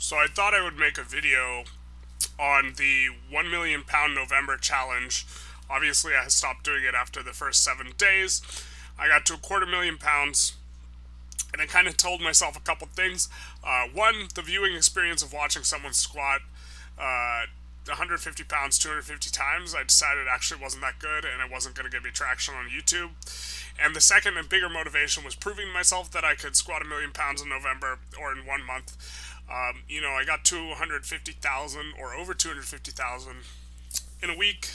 So I thought I would make a video on the 1 million pound November challenge. Obviously, I stopped doing it after the first 7 days. I got to a quarter million pounds, and I kind of told myself a couple things. One, the viewing experience of watching someone squat 150 pounds 250 times, I decided actually wasn't that good and it wasn't going to give me traction on YouTube. And the second and bigger motivation was proving to myself that I could squat 1 million pounds in November or in 1 month. I got 250,000 or over 250,000 in a week.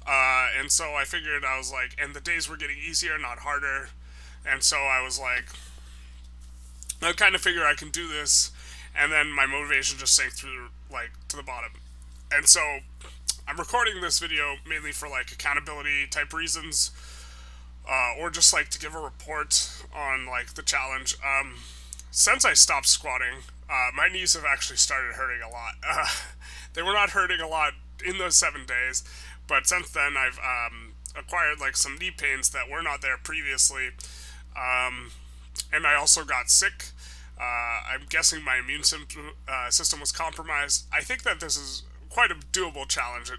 And so I figured, I was like, and the days were getting easier, not harder. And so I was like, I kind of figure I can do this. And then my motivation just sank through, like, to the bottom. And so I'm recording this video mainly for, like, accountability type reasons, or just, like, to give a report on, like, the challenge. Since I stopped squatting, my knees have actually started hurting a lot. They were not hurting a lot in those 7 days, but since then I've acquired, like, some knee pains that were not there previously. And I also got sick. I'm guessing my immune system was compromised. I think that this is quite a doable challenge.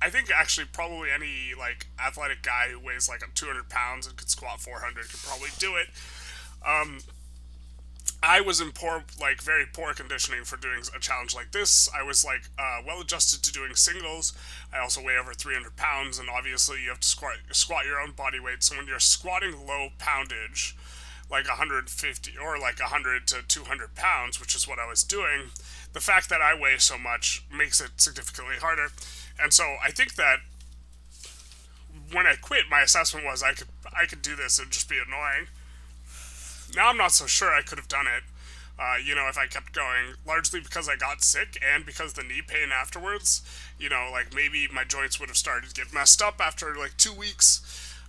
I think actually probably any, like, athletic guy who weighs like 200 pounds and could squat 400 could probably do it. I was in very poor conditioning for doing a challenge like this. I was, like, well adjusted to doing singles. I also weigh over 300 pounds, and obviously you have to squat your own body weight. So when you're squatting low poundage, like 150 or like 100 to 200 pounds, which is what I was doing, the fact that I weigh so much makes it significantly harder. And so I think that when I quit, my assessment was I could do this and just be annoying. Now I'm not so sure I could have done it, if I kept going, largely because I got sick and because the knee pain afterwards, like, maybe my joints would have started to get messed up after like 2 weeks,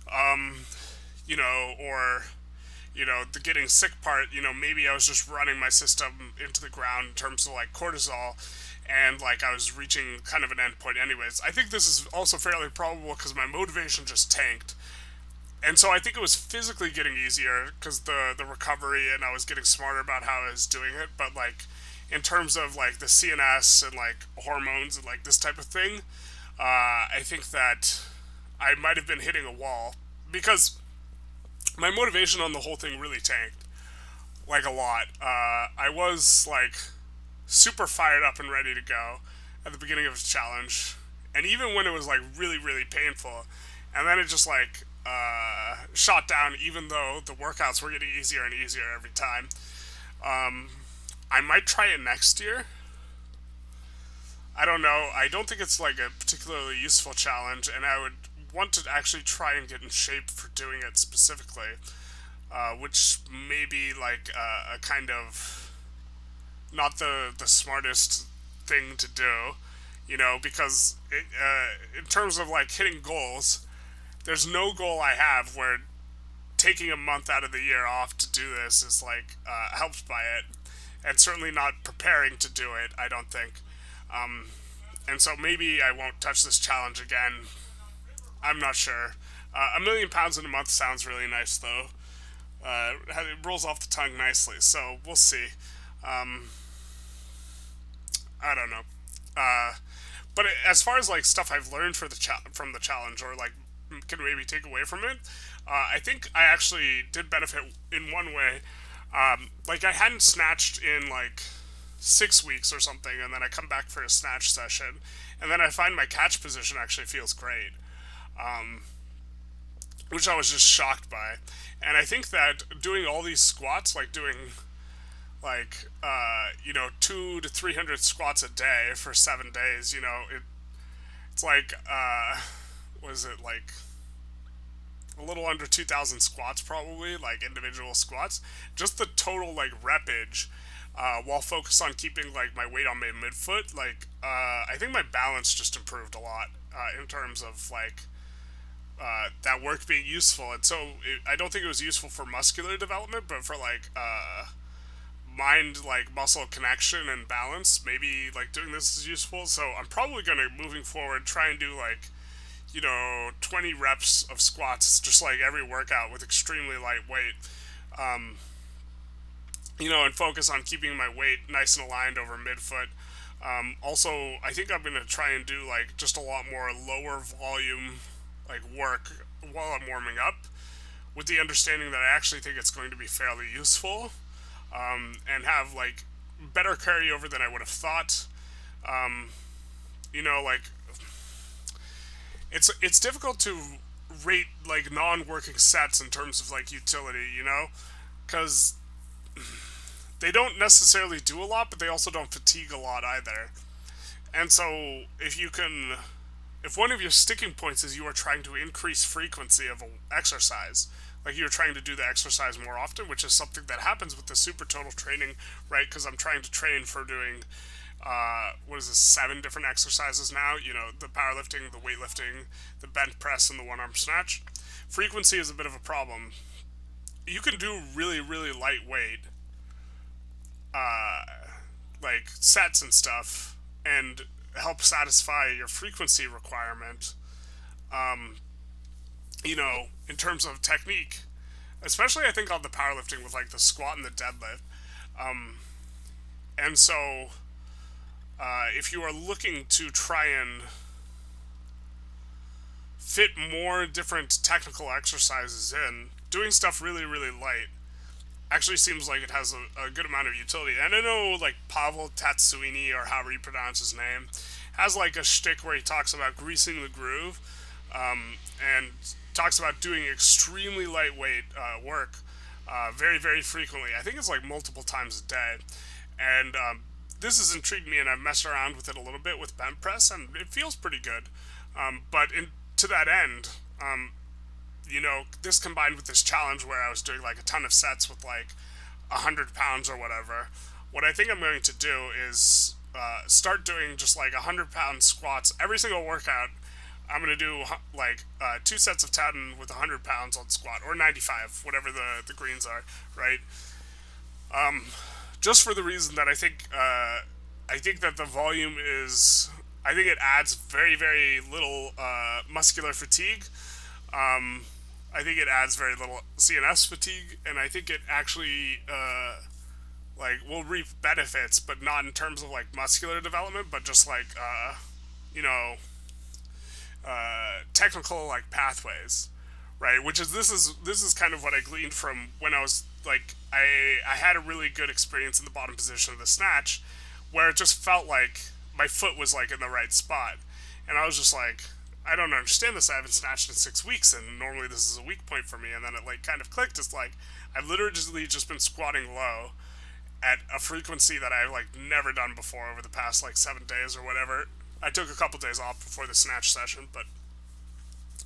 or, the getting sick part, maybe I was just running my system into the ground in terms of, like, cortisol, and, like, I was reaching kind of an end point anyways. I think this is also fairly probable because my motivation just tanked. And so I think it was physically getting easier because the recovery, and I was getting smarter about how I was doing it. But, like, in terms of, like, the CNS and, like, hormones and, like, this type of thing, I think that I might have been hitting a wall because my motivation on the whole thing really tanked, like, a lot. I was, like, super fired up and ready to go at the beginning of the challenge, and even when it was, like, really, really painful, and then it just, like, shot down, even though the workouts were getting easier and easier every time. I might try it next year. I don't know. I don't think it's, like, a particularly useful challenge, and I would want to actually try and get in shape for doing it specifically, which may be, like, a kind of not the smartest thing to do, because in terms of, like, hitting goals, there's no goal I have where taking a month out of the year off to do this is, like, helped by it, and certainly not preparing to do it, I don't think. And so maybe I won't touch this challenge again. I'm not sure. 1 million pounds in a month sounds really nice, though. It rolls off the tongue nicely, so we'll see. I don't know. But as far as, like, stuff I've learned from the challenge, or, like, can maybe take away from it, I think I actually did benefit in one way. Like, I hadn't snatched in, like, 6 weeks or something, and then I come back for a snatch session, and then I find my catch position actually feels great, which I was just shocked by. And I think that doing all these squats, like doing, like, 200 to 300 squats a day for 7 days, it's like, was it, like, a little under 2,000 squats, probably, like, individual squats. Just the total, like, repage, while focused on keeping, like, my weight on my midfoot, like, I think my balance just improved a lot, in terms of, like, that work being useful. And so I don't think it was useful for muscular development, but for, like, mind, like, muscle connection and balance, maybe, like, doing this is useful. So I'm probably going to, moving forward, try and do, like, 20 reps of squats, just like every workout, with extremely light weight. and focus on keeping my weight nice and aligned over midfoot. Also, I think I'm gonna try and do like just a lot more lower volume like work while I'm warming up, with the understanding that I actually think it's going to be fairly useful, and have like better carryover than I would have thought. Um, like it's difficult to rate like non-working sets in terms of like utility, because they don't necessarily do a lot, but they also don't fatigue a lot either. And so if one of your sticking points is you are trying to increase frequency of exercise, like you're trying to do the exercise more often, which is something that happens with the super total training, right? Because I'm trying to train for doing, what is this, 7 different exercises now? The powerlifting, the weightlifting, the bench press, and the one arm snatch. Frequency is a bit of a problem. You can do really, really lightweight, uh, like sets and stuff, and help satisfy your frequency requirement, um, in terms of technique. Especially, I think, on the powerlifting with like the squat and the deadlift. Um, and so, if you are looking to try and fit more different technical exercises in, doing stuff really, really light actually seems like it has a good amount of utility. And I know, like, Pavel Tatsuini, or however you pronounce his name, has like a shtick where he talks about greasing the groove, and talks about doing extremely lightweight work very, very frequently. I think it's like multiple times a day. And this has intrigued me, and I've messed around with it a little bit with bench press, and it feels pretty good. But to that end, this combined with this challenge where I was doing like a ton of sets with like 100 pounds or whatever, what I think I'm going to do is start doing just like 100-pound squats every single workout. I'm going to do like 2 sets of 10 with 100 pounds on squat, or 95, whatever the greens are, right? Just for the reason that I think that the volume is, I think it adds very, very little muscular fatigue. I think it adds very little CNS fatigue, and I think it actually like will reap benefits, but not in terms of like muscular development, but just like you know technical like pathways, right? Which is this is kind of what I gleaned from when I was like I had a really good experience in the bottom position of the snatch, where it just felt like my foot was like in the right spot, and I was just like, I don't understand this. I haven't snatched in 6 weeks, and normally this is a weak point for me. And then it like kind of clicked. It's like I've literally just been squatting low at a frequency that I've like never done before over the past like 7 days or whatever. I took a couple days off before the snatch session, but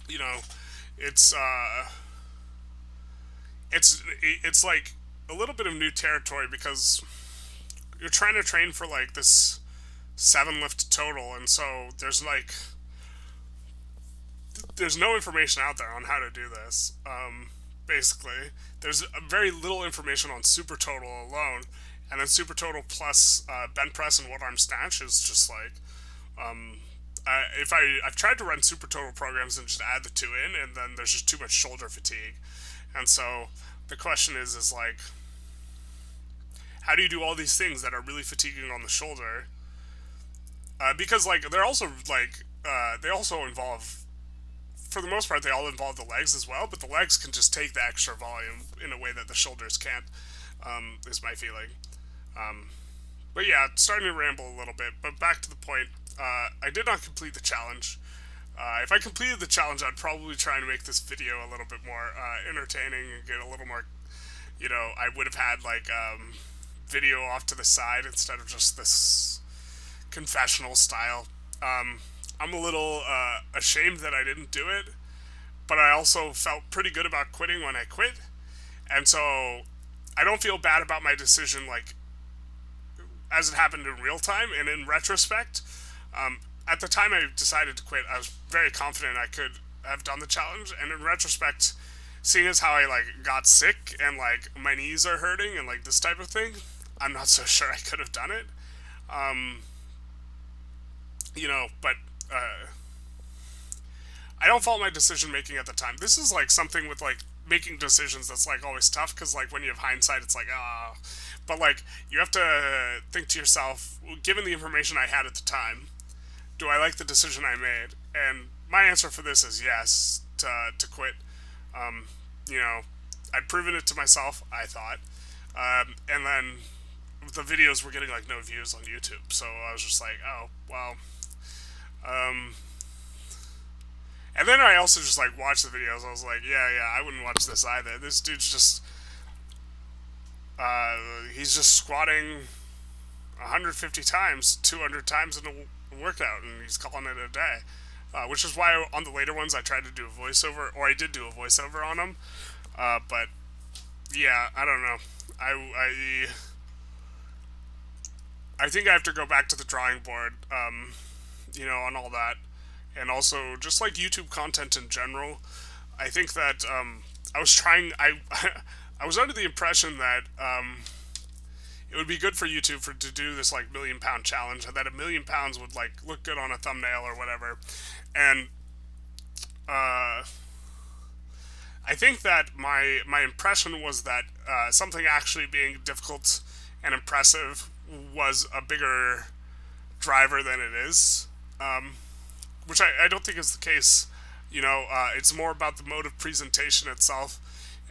you know, it's it's like a little bit of new territory, because you're trying to train for like this 7 lift total, and so there's no information out there on how to do this. Basically, there's very little information on Supertotal alone, and then Supertotal plus bench press and one arm snatch is just like, I've tried to run Supertotal programs and just add the two in, and then there's just too much shoulder fatigue, and so the question is like, how do you do all these things that are really fatiguing on the shoulder? Because like they're also like they also involve, for the most part, they all involve the legs as well, but the legs can just take the extra volume in a way that the shoulders can't, is my feeling. But yeah, starting to ramble a little bit, but back to the point. I did not complete the challenge. If I completed the challenge, I'd probably try to make this video a little bit more entertaining and get a little more, I would have had like video off to the side instead of just this confessional style. I'm a little ashamed that I didn't do it, but I also felt pretty good about quitting when I quit, and so I don't feel bad about my decision, like, as it happened in real time. And in retrospect, at the time I decided to quit, I was very confident I could have done the challenge, and in retrospect, seeing as how I like got sick and like my knees are hurting and like this type of thing, I'm not so sure I could have done it. Um, but I don't fault my decision making at the time. This is like something with like making decisions that's like always tough, because like when you have hindsight it's like but like you have to think to yourself, given the information I had at the time, do I like the decision I made? And my answer for this is yes, to quit. um, you know, I'd proven it to myself, I thought. And then the videos were getting like no views on YouTube, so I was just like, oh well. um, and then I also just like watched the videos. I was like, yeah, I wouldn't watch this either. This dude's just he's just squatting 150 times, 200 times in a workout, and he's calling it a day. Which is why on the later ones I tried to do a voiceover, or I did do a voiceover on them. But yeah, I don't know. I I think I have to go back to the drawing board, on all that, and also just like YouTube content in general. I think that I was trying. I was under the impression that it would be good for YouTube to do this like £1,000,000 challenge, and that £1,000,000 would like look good on a thumbnail or whatever. And I think that my impression was that something actually being difficult and impressive was a bigger driver than it is, which I don't think is the case. It's more about the mode of presentation itself,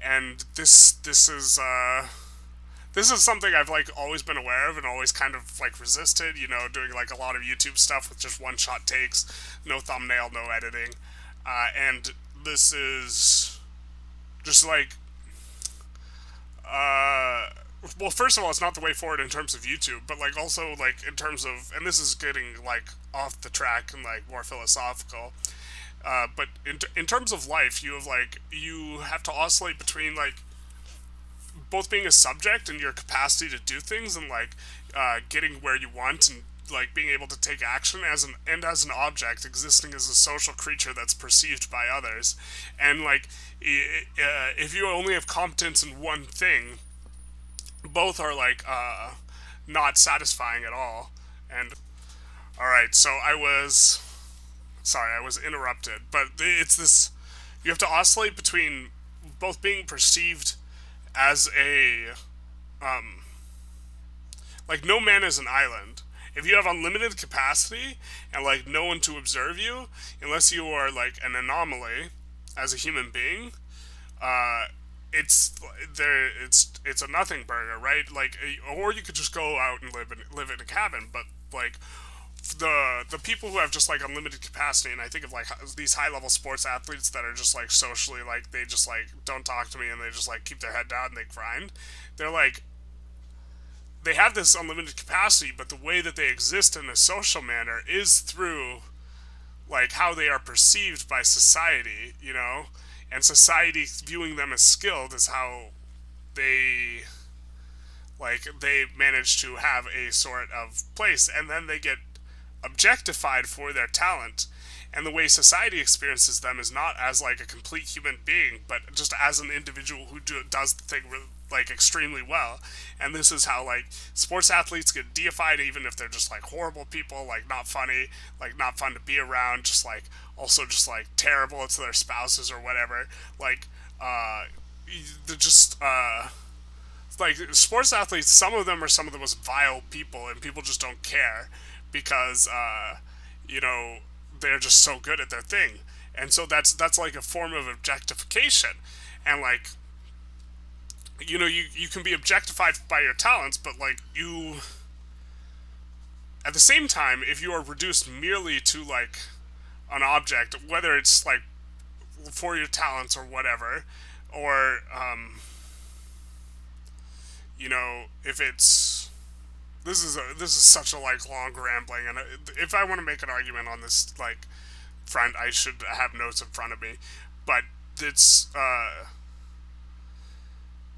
and this is something I've like always been aware of and always kind of like resisted. Doing like a lot of YouTube stuff with just one shot takes, no thumbnail, no editing, and this is just like well, first of all, it's not the way forward in terms of YouTube, but like also like in terms of, and this is getting like off the track and like more philosophical. But in terms of life, you have to oscillate between like both being a subject and your capacity to do things, and like getting where you want, and like being able to take action as an object existing as a social creature that's perceived by others. And like if you only have competence in one thing, both are like not satisfying at all. And all right, so I was interrupted, but it's this, you have to oscillate between both being perceived as a like no man is an island. If you have unlimited capacity and like no one to observe you, unless you are like an anomaly as a human being, uh, it's it's a nothing burger, right? Like, or you could just go out and live in a cabin. But like the people who have just like unlimited capacity, and I think of like these high level sports athletes that are just like socially, like they just like don't talk to me and they just like keep their head down and they grind. They're like, they have this unlimited capacity, but the way that they exist in a social manner is through like how they are perceived by society, and society viewing them as skilled is how they they manage to have a sort of place, and then they get objectified for their talent. And the way society experiences them is not as like a complete human being, but just as an individual who does the thing like extremely well. And this is how like sports athletes get deified, even if they're just like horrible people, like not funny, like not fun to be around, just like also just like terrible to their spouses or whatever. Like they're just like sports athletes, some of them are some of the most vile people, and people just don't care because you know they're just so good at their thing. And so that's like a form of objectification. And like you can be objectified by your talents, but like you at the same time, if you are reduced merely to like an object, whether it's like for your talents or whatever, or if it's this is such a like long rambling, and if I want to make an argument on this like front, I should have notes in front of me. But it's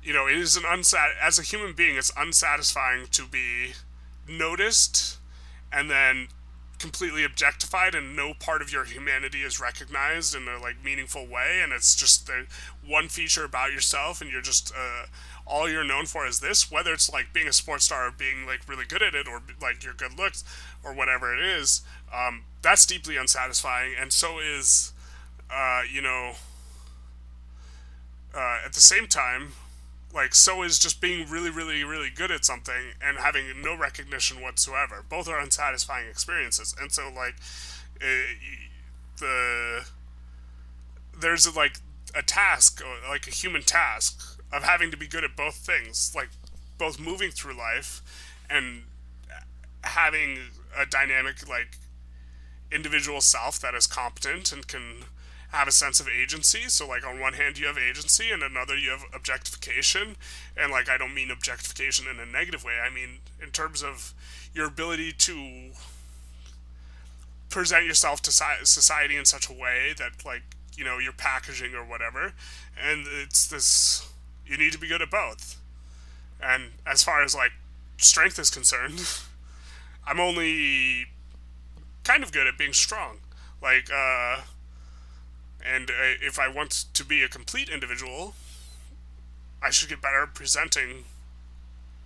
it is as a human being, it's unsatisfying to be noticed and then completely objectified, and no part of your humanity is recognized in a like meaningful way, and it's just the one feature about yourself, and you're just all you're known for is this, whether it's like being a sports star or being like really good at it, or like your good looks or whatever it is. That's deeply unsatisfying. And so is at the same time, like, so is just being really, really, really good at something and having no recognition whatsoever. Both are unsatisfying experiences. And so, like, the there's like a task, like a human task, of having to be good at both things, like both moving through life and having a dynamic, like, individual self that is competent and can have a sense of agency. So, like, on one hand you have agency, and another you have objectification. And, like, I don't mean objectification in a negative way. I mean in terms of your ability to present yourself to society in such a way that, like, you're packaging or whatever. And it's this, you need to be good at both. And as far as, like, strength is concerned, I'm only kind of good at being strong. Like, and if I want to be a complete individual, I should get better at presenting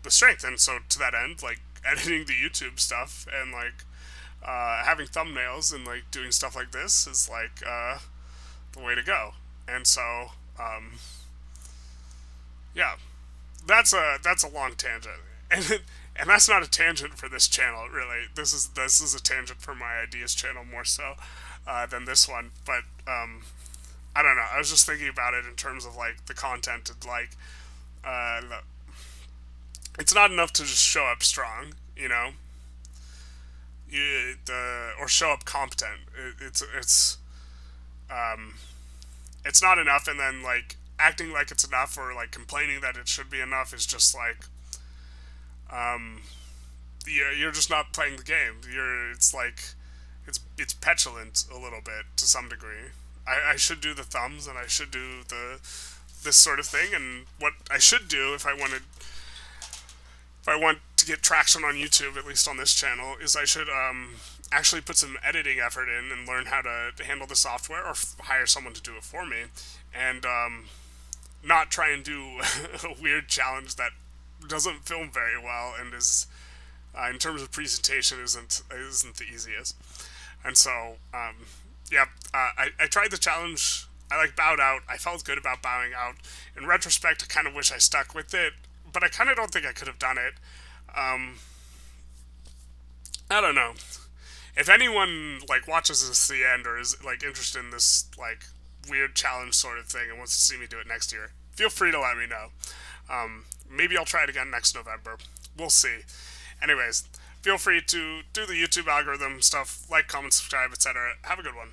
the strength. And so, to that end, like, editing the YouTube stuff and, like, having thumbnails and, like, doing stuff like this is, like, the way to go. And so, yeah, that's a long tangent, and that's not a tangent for this channel, really. This is a tangent for my ideas channel more so than this one. But I don't know. I was just thinking about it in terms of, like, the content, and, like, uh, it's not enough to just show up strong, or show up competent. Um, it's not enough, and then, like, acting like it's enough, or, like, complaining that it should be enough is just, like, um, you're just not playing the game. It's like, it's petulant a little bit to some degree. I should do the thumbs, and I should do this sort of thing, and what I should do if I want to get traction on YouTube, at least on this channel, is I should actually put some editing effort in and learn how to handle the software, or hire someone to do it for me, and not try and do a weird challenge that doesn't film very well, and is, in terms of presentation, isn't the easiest. And so, yeah, I tried the challenge. I, like, bowed out. I felt good about bowing out. In retrospect, I kind of wish I stuck with it, but I kind of don't think I could have done it. I don't know. If anyone, like, watches this to the end, or is, like, interested in this, like, weird challenge sort of thing and wants to see me do it next year, feel free to let me know. Maybe I'll try it again next November. We'll see. Anyways, feel free to do the YouTube algorithm stuff, like, comment, subscribe, etc. Have a good one.